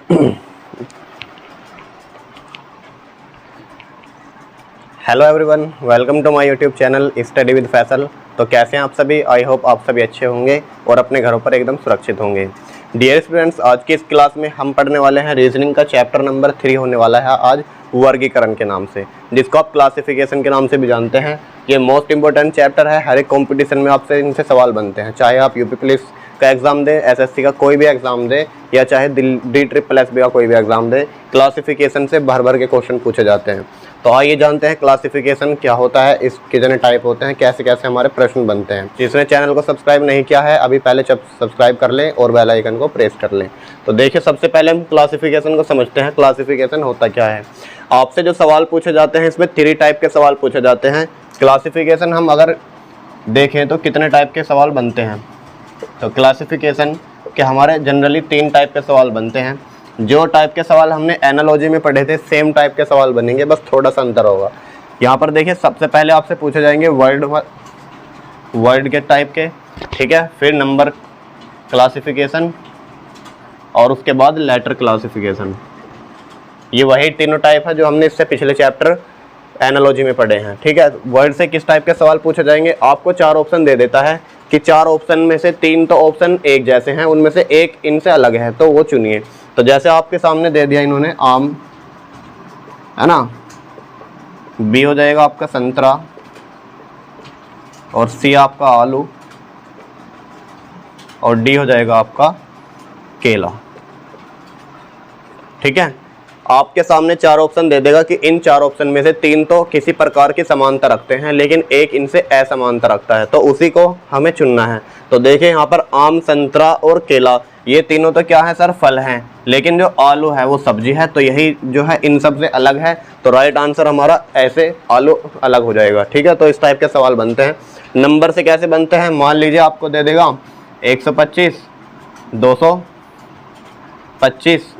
Hello everyone, welcome to my YouTube channel study with Faisal. तो कैसे हैं आप सभी? आई होप आप सभी अच्छे होंगे और अपने घरों पर एकदम सुरक्षित होंगे। डियर स्टूडेंट्स, आज की इस क्लास में हम पढ़ने वाले हैं रीजनिंग का चैप्टर नंबर 3 होने वाला है आज, वर्गीकरण के नाम से, जिसको आप क्लासिफिकेशन के नाम से भी जानते हैं। ये मोस्ट इंपॉर्टेंट चैप्टर है, हर एक कॉम्पिटिशन में आपसे इनसे सवाल बनते हैं, चाहे आप यूपी पुलिस का एग्जाम दे, एसएससी का कोई भी एग्जाम दे, या चाहे DSSS का कोई भी एग्जाम दे, क्लासिफिकेशन से भर भर के क्वेश्चन पूछे जाते हैं। तो आइए जानते हैं क्लासिफिकेशन क्या होता है, इस कितने टाइप होते हैं, कैसे कैसे हमारे प्रश्न बनते हैं। जिसने चैनल को सब्सक्राइब नहीं किया है अभी पहले सब्सक्राइब कर लें और बेल आइकन को प्रेस कर लें। तो देखिए, सबसे पहले हम क्लासिफिकेशन को समझते हैं। क्लासिफिकेशन होता क्या है? आपसे जो सवाल पूछे जाते हैं, इसमें 3 टाइप के सवाल पूछे जाते हैं। क्लासिफिकेशन हम अगर देखें तो कितने टाइप के सवाल बनते हैं, तो क्लासिफिकेशन के हमारे जनरली 3 टाइप के सवाल बनते हैं। जो टाइप के सवाल हमने एनालॉजी में पढ़े थे, सेम टाइप के सवाल बनेंगे, बस थोड़ा सा अंतर होगा। यहाँ पर देखिए, सबसे पहले आपसे पूछे जाएंगे वर्ड के टाइप के, ठीक है, फिर नंबर क्लासिफिकेशन और उसके बाद लेटर क्लासिफिकेशन। ये वही तीनों टाइप है जो हमने इससे पिछले चैप्टर एनालॉजी में पढ़े हैं, ठीक है। वर्ड से किस टाइप के सवाल पूछे जाएंगे? आपको 4 ऑप्शन दे देता है कि 4 ऑप्शन में से 3 तो ऑप्शन एक जैसे हैं, उनमें से एक इनसे अलग है, तो वो चुनिए। तो जैसे आपके सामने दे दिया इन्होंने आम, है ना, बी हो जाएगा आपका संतरा, और सी आपका आलू, और डी हो जाएगा आपका केला, ठीक है। आपके सामने 4 ऑप्शन दे देगा कि इन 4 ऑप्शन में से 3 तो किसी प्रकार की समानता रखते हैं, लेकिन एक इनसे असमानता रखता है, तो उसी को हमें चुनना है। तो देखिए यहाँ पर आम, संतरा और केला, ये तीनों तो क्या है सर? फल हैं, लेकिन जो आलू है वो सब्जी है, तो यही जो है इन सब से अलग है। तो राइट आंसर हमारा ऐसे आलू अलग हो जाएगा, ठीक है। तो इस टाइप के सवाल बनते हैं। नंबर से कैसे बनते हैं? मान लीजिए आपको दे देगा 125, 225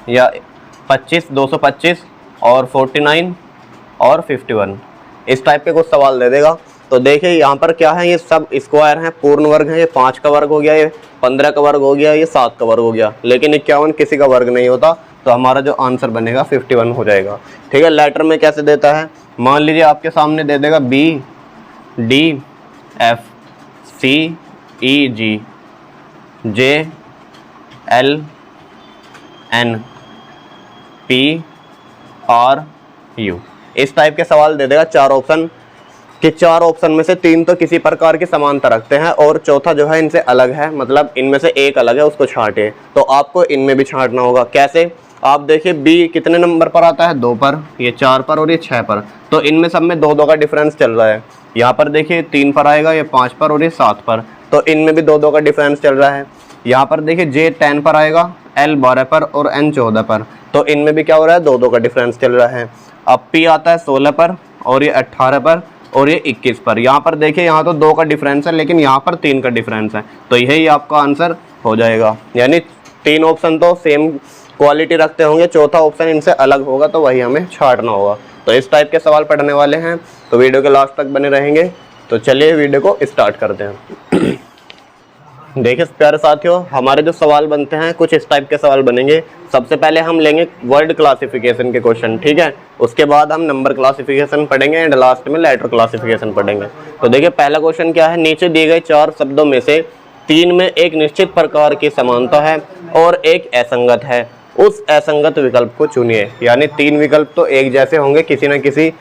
या 25, 225 और 49 और 51, इस टाइप के कुछ सवाल दे देगा। तो देखिए यहाँ पर क्या है, ये सब स्क्वायर हैं, पूर्ण वर्ग है। ये 5 का वर्ग हो गया, ये 15 का वर्ग हो गया, ये 7 का वर्ग हो गया, लेकिन 51 किसी का वर्ग नहीं होता, तो हमारा जो आंसर बनेगा 51 हो जाएगा, ठीक है। लेटर में कैसे देता है? मान लीजिए आपके सामने दे देगा B, D, F, C, E, G, J, L, N, P, R, U, इस टाइप के सवाल दे देगा। 4 ऑप्शन कि 4 ऑप्शन में से 3 तो किसी प्रकार की समानता रखते हैं और चौथा जो है इनसे अलग है, मतलब इनमें से एक अलग है, उसको छांटे। तो आपको इनमें भी छांटना होगा। कैसे? आप देखिए, बी कितने नंबर पर आता है? 2 पर, ये 4 पर और ये 6 पर, तो इनमें सब में 2-2 का डिफरेंस चल रहा है। यहाँ पर देखिए 3 पर आएगा, ये 5 पर और ये 7 पर, तो इनमें भी 2-2 का डिफरेंस चल रहा है। यहाँ पर देखिए J 10 पर आएगा, L 12 पर और N 14 पर, तो इनमें भी क्या हो रहा है? 2-2 का डिफरेंस चल रहा है। अब P आता है 16 पर और ये 18 पर और ये 21 पर। यहाँ पर देखिए, यहाँ तो 2 का डिफरेंस है, लेकिन यहाँ पर 3 का डिफरेंस है, तो यही आपका आंसर हो जाएगा। यानी 3 ऑप्शन तो सेम क्वालिटी रखते होंगे, चौथा ऑप्शन इनसे अलग होगा, तो वही हमें छांटना होगा। तो इस टाइप के सवाल पढ़ने वाले हैं, तो वीडियो के लास्ट तक बने रहेंगे। तो चलिए वीडियो को स्टार्ट करते हैं। देखिए प्यारे साथियों, हमारे जो सवाल बनते हैं कुछ इस टाइप के सवाल बनेंगे। सबसे पहले हम लेंगे वर्ड क्लासिफिकेशन के क्वेश्चन, ठीक है। उसके बाद हम नंबर क्लासिफिकेशन पढ़ेंगे एंड लास्ट में लेटर क्लासिफिकेशन पढ़ेंगे। तो देखिए पहला क्वेश्चन क्या है? नीचे दिए गए 4 शब्दों में से 3 में एक निश्चित प्रकार की समानता है और एक असंगत है, उस असंगत विकल्प को चुनिए। यानी 3 विकल्प तो एक जैसे होंगे किसी न किसी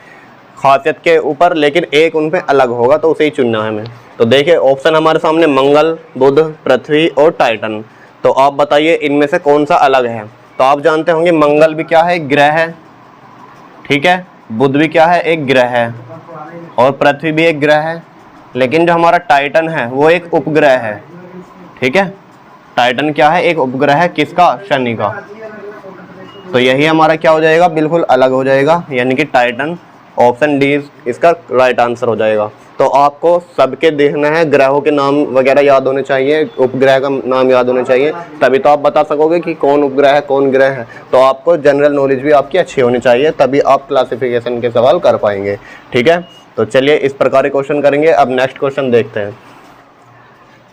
खासियत के ऊपर, लेकिन एक उन पे अलग होगा, तो उसे ही चुनना है हमें। तो देखिए ऑप्शन हमारे सामने मंगल, बुध, पृथ्वी और टाइटन। तो आप बताइए इनमें से कौन सा अलग है? तो आप जानते होंगे मंगल भी क्या है? एक ग्रह है, ठीक है। बुध भी क्या है? एक ग्रह है, और पृथ्वी भी एक ग्रह है, लेकिन जो हमारा टाइटन है वो एक उपग्रह है, ठीक है। टाइटन क्या है? एक उपग्रह है, किसका? शनि का। तो यही हमारा क्या हो जाएगा? बिल्कुल अलग हो जाएगा, यानी कि टाइटन। ऑप्शन डी इसका राइट आंसर हो जाएगा। तो आपको सबके देखना है, ग्रहों के नाम वगैरह याद होने चाहिए, उपग्रह का नाम याद होने चाहिए, तभी तो आप बता सकोगे कि कौन उपग्रह है, कौन ग्रह है। तो आपको जनरल नॉलेज भी आपकी अच्छी होनी चाहिए, तभी आप क्लासिफिकेशन के सवाल कर पाएंगे, ठीक है। तो चलिए इस प्रकार के क्वेश्चन करेंगे। अब नेक्स्ट क्वेश्चन देखते हैं।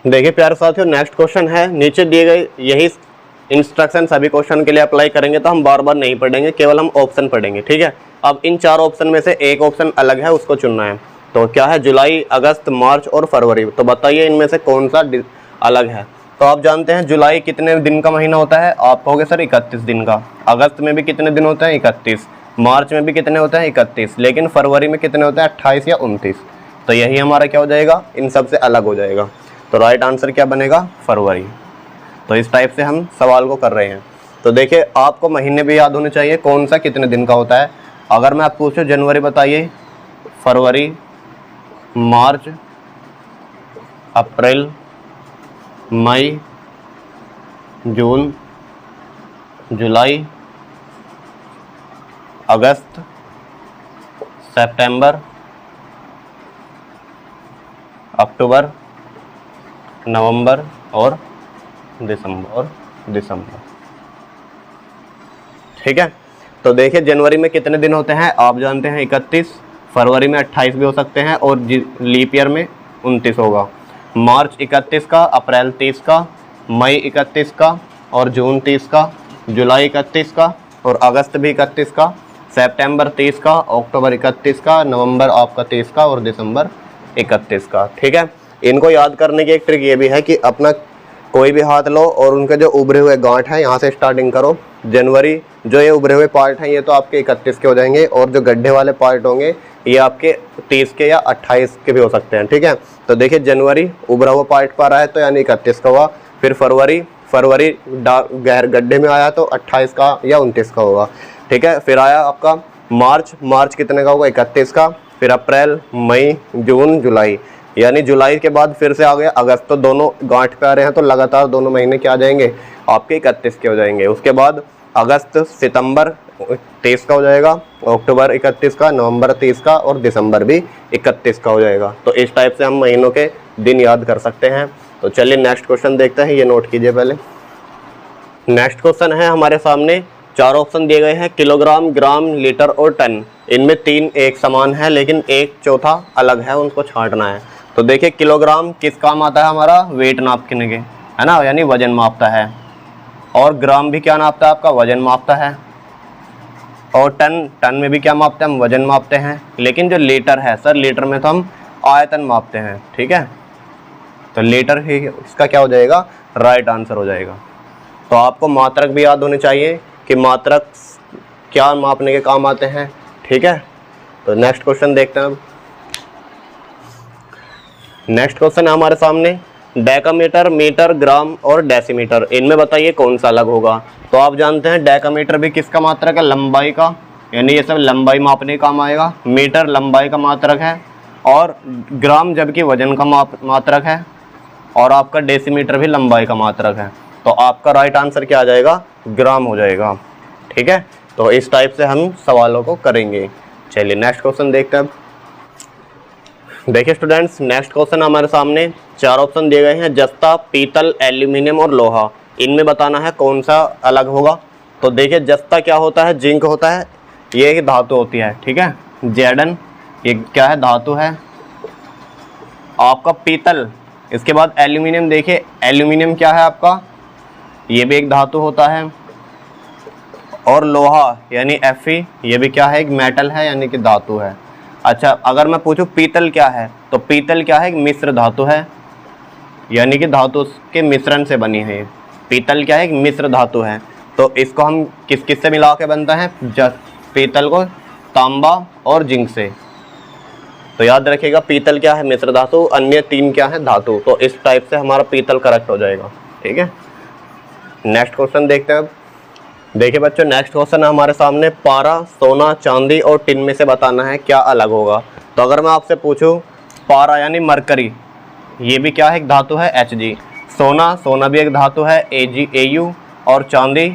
देखिए प्यारे साथियों, नेक्स्ट क्वेश्चन है, नीचे दिए गए यही इंस्ट्रक्शन सभी क्वेश्चन के लिए अप्लाई करेंगे तो हम बार बार नहीं पढ़ेंगे, केवल हम ऑप्शन पढ़ेंगे, ठीक है। अब इन 4 ऑप्शन में से एक ऑप्शन अलग है, उसको चुनना है। तो क्या है, जुलाई, अगस्त, मार्च और फरवरी। तो बताइए इनमें से कौन सा अलग है। तो आप जानते हैं जुलाई कितने दिन का महीना होता है, आप कहोगे सर 31 दिन का। अगस्त में भी कितने दिन होते हैं, 31। मार्च में भी कितने होते हैं, 31। लेकिन फरवरी में कितने होते हैं, 28 या 29। तो यही हमारा क्या हो जाएगा, इन सब से अलग हो जाएगा। तो राइट आंसर क्या बनेगा, फरवरी। तो इस टाइप से हम सवाल को कर रहे हैं। तो देखिए आपको महीने भी याद होने चाहिए कौन सा कितने दिन का होता है। अगर मैं आप पूछूं जनवरी बताइए, फरवरी, मार्च, अप्रैल, मई, जून, जुलाई, अगस्त, सितंबर, अक्टूबर, नवंबर और दिसंबर। ठीक है। तो देखिए जनवरी में कितने दिन होते हैं, आप जानते हैं 31, फरवरी में 28 भी हो सकते हैं और लीप ईयर में 29 होगा। मार्च 31 का, अप्रैल 30 का, मई 31 का और जून 30 का, जुलाई 31 का और अगस्त भी 31 का, सितंबर 30 का, अक्टूबर 31 का, नवंबर आपका 30 का और दिसंबर 31 का। ठीक है। इनको याद करने की एक ट्रिक ये भी है कि अपना कोई भी हाथ लो और उनके जो उभरे हुए गांठ हैं यहाँ से स्टार्टिंग करो। जनवरी जो ये उभरे हुए पार्ट हैं ये तो आपके 31 के हो जाएंगे और जो गड्ढे वाले पार्ट होंगे ये आपके 30 के या 28 के भी हो सकते हैं। ठीक है। तो देखिए जनवरी उभरा हुआ पार्ट पर आया तो यानी 31 का हुआ। फिर फरवरी गहर गड्ढे में आया तो 28 का या 29 का होगा। ठीक है। फिर आया आपका मार्च कितने का होगा, 31 का। फिर अप्रैल, मई, जून, जुलाई, यानी जुलाई के बाद फिर से आ गया अगस्त। तो दोनों गांठ पे आ रहे हैं तो लगातार दोनों महीने क्या आ जाएंगे, आपके 31 के हो जाएंगे। उसके बाद अगस्त, सितंबर 30 का हो जाएगा, अक्टूबर 31 का, नवंबर 30 का और दिसंबर भी 31 का हो जाएगा। तो इस टाइप से हम महीनों के दिन याद कर सकते हैं। तो चलिए नेक्स्ट क्वेश्चन देखते हैं, ये नोट कीजिए पहले। नेक्स्ट क्वेश्चन है हमारे सामने, 4 ऑप्शन दिए गए हैं, किलोग्राम, ग्राम, लीटर और टन। इनमें 3 एक समान है लेकिन एक चौथा अलग है, उनको छांटना है। तो देखिए किलोग्राम किस काम आता है, हमारा वेट नापने के, है ना, यानी वजन मापता है। और ग्राम भी क्या नापता है, आपका वजन मापता है। और टन में भी क्या मापते हैं, हम वजन मापते हैं। लेकिन जो लीटर है सर, लीटर में तो हम आयतन मापते हैं। ठीक है। तो लीटर ही इसका क्या हो जाएगा, राइट आंसर हो जाएगा। तो आपको मात्रक भी याद होने चाहिए कि मात्रक क्या मापने के काम आते हैं। ठीक है। तो नेक्स्ट क्वेश्चन देखते हैं अब। नेक्स्ट क्वेश्चन है हमारे सामने, डेकामीटर, मीटर, ग्राम और डेसीमीटर। इनमें बताइए कौन सा अलग होगा। तो आप जानते हैं डेकामीटर भी किसका मात्रक है, लंबाई का, यानी ये सब लंबाई मापने का काम आएगा। मीटर लंबाई का मात्रक है और ग्राम जबकि वजन का मात्रक है और आपका डेसीमीटर भी लंबाई का मात्रक है। तो आपका राइट आंसर क्या आ जाएगा, ग्राम हो जाएगा। ठीक है। तो इस टाइप से हम सवालों को करेंगे। चलिए नेक्स्ट क्वेश्चन देखते हैं। देखिए स्टूडेंट्स, नेक्स्ट क्वेश्चन हमारे सामने 4 ऑप्शन दिए गए हैं, जस्ता, पीतल, एल्यूमिनियम और लोहा। इनमें बताना है कौन सा अलग होगा। तो देखिए जस्ता क्या होता है, जिंक होता है, ये एक धातु होती है। ठीक है। जैडन ये क्या है, धातु है। आपका पीतल, इसके बाद एल्यूमिनियम, देखिए एल्यूमिनियम क्या है आपका, ये भी एक धातु होता है। और लोहा यानी Fe, ये भी क्या है, एक मेटल है यानी कि धातु है। अच्छा अगर मैं पूछूं पीतल क्या है, तो पीतल क्या है, एक मिश्र धातु है, यानी कि धातु के मिश्रण से बनी है। पीतल क्या है, एक मिश्र धातु है। तो इसको हम किस किस से मिला के बनता है, पीतल को तांबा और जिंक से। तो याद रखिएगा पीतल क्या है, मिश्र धातु, अन्य 3 क्या है, धातु। तो इस टाइप से हमारा पीतल करेक्ट हो जाएगा। ठीक है। नेक्स्ट क्वेश्चन देखते हैं अब। देखिए बच्चों नेक्स्ट क्वेश्चन है हमारे सामने, पारा, सोना, चांदी और टिन में से बताना है क्या अलग होगा। तो अगर मैं आपसे पूछूं पारा यानी मरकरी, ये भी क्या है, एक धातु है Hg। सोना भी एक धातु है Au। और चांदी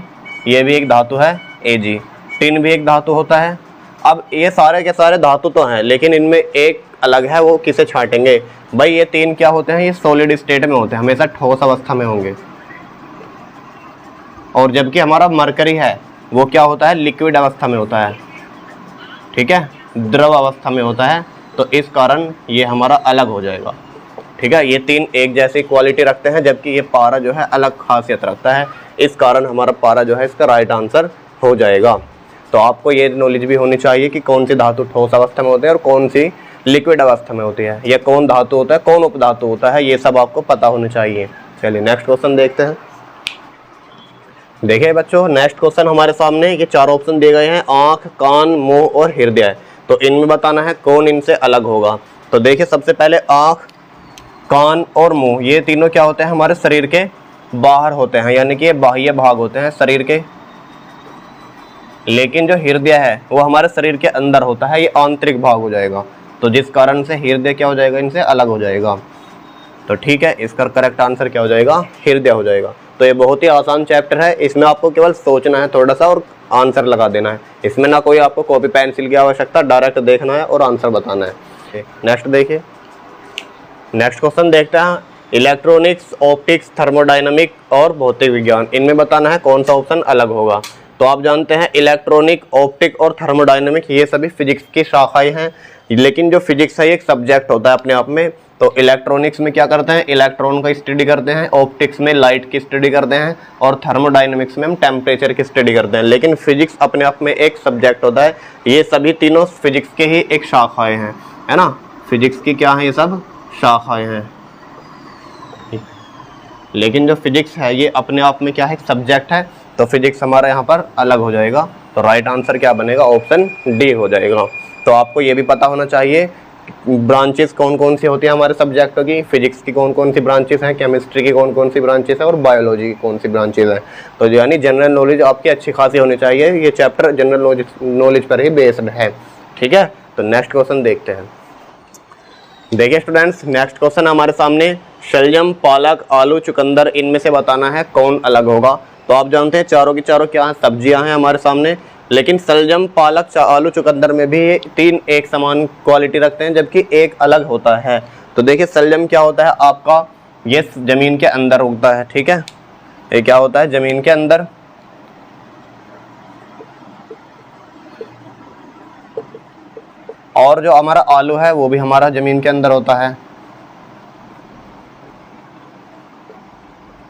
ये भी एक धातु है Ag। टिन भी एक धातु होता है। अब ये सारे के सारे धातु तो हैं लेकिन इनमें एक अलग है, वो किसे छांटेंगे भाई। ये 3 क्या होते हैं, ये सॉलिड स्टेट में होते हैं, हमेशा ठोस अवस्था में होंगे। और जबकि हमारा मरकरी है वो क्या होता है, लिक्विड अवस्था में होता है। ठीक है, द्रव अवस्था में होता है। तो इस कारण ये हमारा अलग हो जाएगा। ठीक है। ये 3 एक जैसी क्वालिटी रखते हैं जबकि ये पारा जो है अलग खासियत रखता है। इस कारण हमारा पारा जो है इसका राइट आंसर हो जाएगा। तो आपको ये नॉलेज भी होनी चाहिए कि कौन सी धातु ठोस अवस्था में होते हैं और कौन सी लिक्विड अवस्था में होती है, या कौन धातु होता है कौन उपधातु होता है, ये सब आपको पता होना चाहिए। चलिए नेक्स्ट क्वेश्चन देखते हैं। देखिए बच्चों, नेक्स्ट क्वेश्चन हमारे सामने ये 4 ऑप्शन दिए गए हैं, आंख, कान, मुंह और हृदय। तो इनमें बताना है कौन इनसे अलग होगा। तो देखिए सबसे पहले आंख, कान और मुंह, ये तीनों क्या होते हैं हमारे शरीर के बाहर होते हैं, यानी कि ये बाह्य भाग होते हैं शरीर के। लेकिन जो हृदय है वो हमारे शरीर के अंदर होता है, ये आंतरिक भाग हो जाएगा। तो जिस कारण से हृदय क्या हो जाएगा, इनसे अलग हो जाएगा। तो ठीक है, इसका करेक्ट आंसर क्या हो जाएगा, हृदय हो जाएगा। तो ये बहुत ही आसान चैप्टर है, इसमें आपको केवल सोचना है थोड़ा सा और आंसर लगा देना है। इसमें ना कोई आपको कॉपी पेंसिल की आवश्यकता, डायरेक्ट देखना है और आंसर बताना है। नेक्स्ट देखिए, नेक्स्ट क्वेश्चन देखते हैं। इलेक्ट्रॉनिक्स, ऑप्टिक्स, थर्मोडायनामिक और भौतिक विज्ञान, इनमें बताना है कौन सा ऑप्शन अलग होगा। तो आप जानते हैं इलेक्ट्रॉनिक, ऑप्टिक और थर्मोडायनामिक ये सभी फिजिक्स की शाखाएं हैं, लेकिन जो फिजिक्स है एक सब्जेक्ट होता है अपने आप में। तो इलेक्ट्रॉनिक्स में क्या करते हैं, इलेक्ट्रॉन का स्टडी करते हैं, ऑप्टिक्स में लाइट की स्टडी करते हैं और थर्मोडायनामिक्स में हम टेम्परेचर की स्टडी करते हैं। लेकिन फिजिक्स अपने आप में एक सब्जेक्ट होता है, ये सभी तीनों फिजिक्स के ही एक शाखाएं हैं, है ना। फिजिक्स की क्या है, ये सब शाखाएं हैं। लेकिन जो फिजिक्स है ये अपने आप में क्या है, एक सब्जेक्ट है। तो फिजिक्स हमारा यहाँ पर अलग हो जाएगा। तो राइट आंसर क्या बनेगा, ऑप्शन डी हो जाएगा। तो आपको ये भी पता होना चाहिए ब्रांचेस कौन कौन सी होती है हमारे सब्जेक्टों की, फिजिक्स की कौन कौन सी ब्रांचेस हैं, केमिस्ट्री की कौन कौन सी ब्रांचेस हैं और बायोलॉजी की कौन सी ब्रांचेस हैं। तो यानी जनरल नॉलेज आपकी अच्छी खासी होनी चाहिए। ये चैप्टर जनरल नॉलेज पर ही बेस्ड है, ठीक है। तो नेक्स्ट क्वेश्चन देखते हैं। देखिए स्टूडेंट्स, नेक्स्ट क्वेश्चन हमारे सामने, शलजम, पालक, आलू, चुकंदर, इनमें से बताना है कौन अलग होगा। तो आप जानते हैं चारों की चारों क्या है, सब्जियां हैं हमारे सामने। लेकिन शलजम, पालक, आलू, चुकंदर में भी तीन एक समान क्वालिटी रखते हैं, जबकि एक अलग होता है। तो देखिए शलजम क्या होता है आपका, ये जमीन के अंदर उगता है, ठीक है। ये क्या होता है, जमीन के अंदर। और जो हमारा आलू है वो भी हमारा जमीन के अंदर होता है।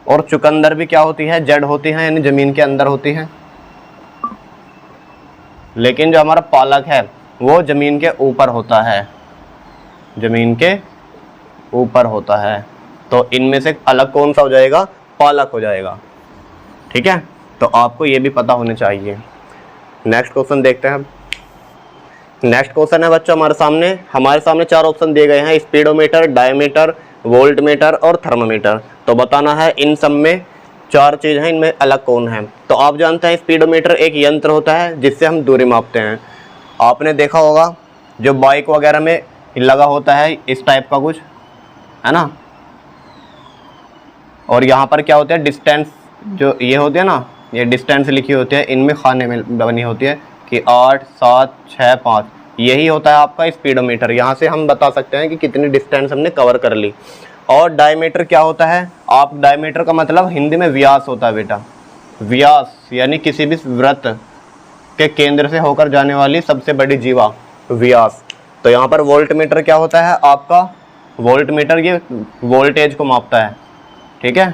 और चुकंदर भी क्या होती है, जड़ होती है, यानी जमीन के अंदर होती है। लेकिन जो हमारा पालक है वो जमीन के ऊपर होता है, जमीन के ऊपर होता है। तो इनमें से अलग कौन सा हो जाएगा, पालक हो जाएगा, ठीक है। तो आपको ये भी पता होना चाहिए। नेक्स्ट क्वेश्चन देखते हैं। नेक्स्ट क्वेश्चन है बच्चों हमारे सामने चार ऑप्शन दिए गए हैं, स्पीडोमीटर, डायमीटर, वोल्टमीटर और थर्मोमीटर। तो बताना है इन सब में चार चीज़ हैं, इनमें अलग कौन है। तो आप जानते हैं स्पीडोमीटर एक यंत्र होता है जिससे हम दूरी मापते हैं। आपने देखा होगा जो बाइक वगैरह में लगा होता है इस टाइप का कुछ, है ना। और यहाँ पर क्या होता है, डिस्टेंस जो ये होती है ना, ये डिस्टेंस लिखी होती है, इनमें खाने में बनी होती है कि 8, 7, 6, 5, यही होता है आपका स्पीडोमीटर। यहाँ से हम बता सकते हैं कि कितनी डिस्टेंस हमने कवर कर ली। और डायमीटर क्या होता है, आप डायमीटर का मतलब हिंदी में व्यास होता है बेटा। व्यास यानी किसी भी वृत्त के केंद्र से होकर जाने वाली सबसे बड़ी जीवा, व्यास। तो यहाँ पर वोल्टमीटर क्या होता है आपका, वोल्टमीटर ये वोल्टेज को मापता है, ठीक है,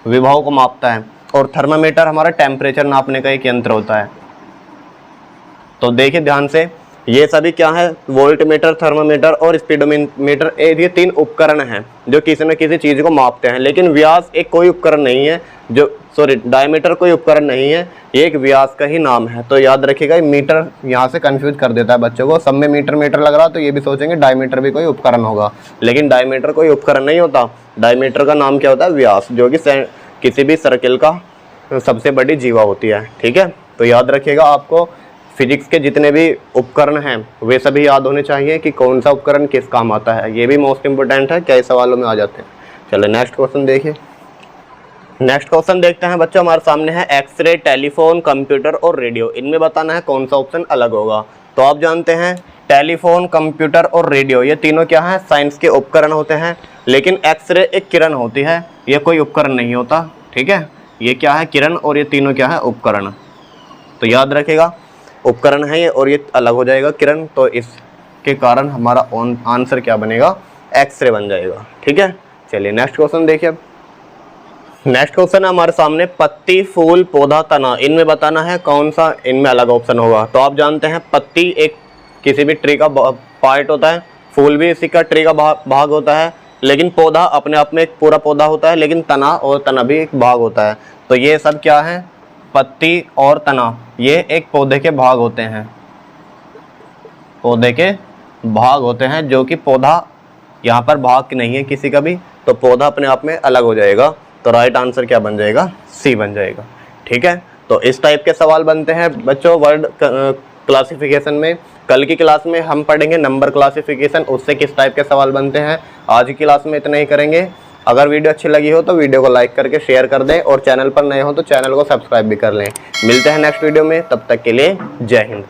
विभव को मापता है। और थर्मामीटर हमारा टेम्परेचर नापने का एक यंत्र होता है। तो देखिए ध्यान से, ये सभी क्या है, वोल्टमीटर, थर्मामीटर और स्पीडोमीटर, ये तीन उपकरण हैं जो किसी न किसी चीज़ को मापते हैं। लेकिन व्यास एक कोई उपकरण नहीं है, डायमीटर कोई उपकरण नहीं है, ये एक व्यास का ही नाम है। तो याद रखिएगा, मीटर यहाँ से कंफ्यूज कर देता है बच्चों को, सब में मीटर मीटर लग रहा, तो ये भी सोचेंगे डायमीटर भी कोई उपकरण होगा। लेकिन डायमीटर कोई उपकरण नहीं होता, डायमीटर का नाम क्या होता है, व्यास, जो कि किसी भी सर्किल का सबसे बड़ी जीवा होती है, ठीक है। तो याद रखिएगा, आपको फिजिक्स के जितने भी उपकरण हैं वे सभी याद होने चाहिए कि कौन सा उपकरण किस काम आता है। ये भी मोस्ट इंपोर्टेंट है, कई सवालों में आ जाते हैं। चलो नेक्स्ट क्वेश्चन देखिए। नेक्स्ट क्वेश्चन देखते हैं बच्चों, हमारे सामने है एक्सरे, टेलीफोन, कंप्यूटर और रेडियो। इनमें बताना है कौन सा ऑप्शन अलग होगा। तो आप जानते हैं टेलीफोन, कंप्यूटर और रेडियो ये तीनों क्या है, साइंस के उपकरण होते हैं। लेकिन एक्सरे एक किरण होती है, ये कोई उपकरण नहीं होता, ठीक है। ये क्या है, किरण, और ये तीनों क्या है, उपकरण। तो याद रखेगा, उपकरण है ये और ये अलग हो जाएगा, किरण। तो इसके कारण हमारा आंसर क्या बनेगा, एक्सरे बन जाएगा, ठीक है। चलिए नेक्स्ट क्वेश्चन देखिए अब। नेक्स्ट क्वेश्चन है हमारे सामने, पत्ती, फूल, पौधा, तना, इनमें बताना है कौन सा इनमें अलग ऑप्शन होगा। तो आप जानते हैं पत्ती एक किसी भी ट्री का पार्ट होता है, फूल भी इसी का ट्री का भाग होता है, लेकिन पौधा अपने आप में एक पूरा पौधा होता है, लेकिन तना भी एक भाग होता है। तो ये सब क्या है, पत्ती और तना, ये एक पौधे के भाग होते हैं, पौधे के भाग होते हैं, जो कि पौधा यहाँ पर भाग नहीं है किसी का भी, तो पौधा अपने आप में अलग हो जाएगा। तो राइट आंसर क्या बन जाएगा, सी बन जाएगा। ठीक है, तो इस टाइप के सवाल बनते हैं बच्चों वर्ड क्लासिफिकेशन में। कल की क्लास में हम पढ़ेंगे नंबर क्लासिफिकेशन, उससे किस टाइप के सवाल बनते हैं। आज की क्लास में इतना ही करेंगे। अगर वीडियो अच्छी लगी हो तो वीडियो को लाइक करके शेयर कर दें, और चैनल पर नए हो तो चैनल को सब्सक्राइब भी कर लें। मिलते हैं नेक्स्ट वीडियो में, तब तक के लिए जय हिंद।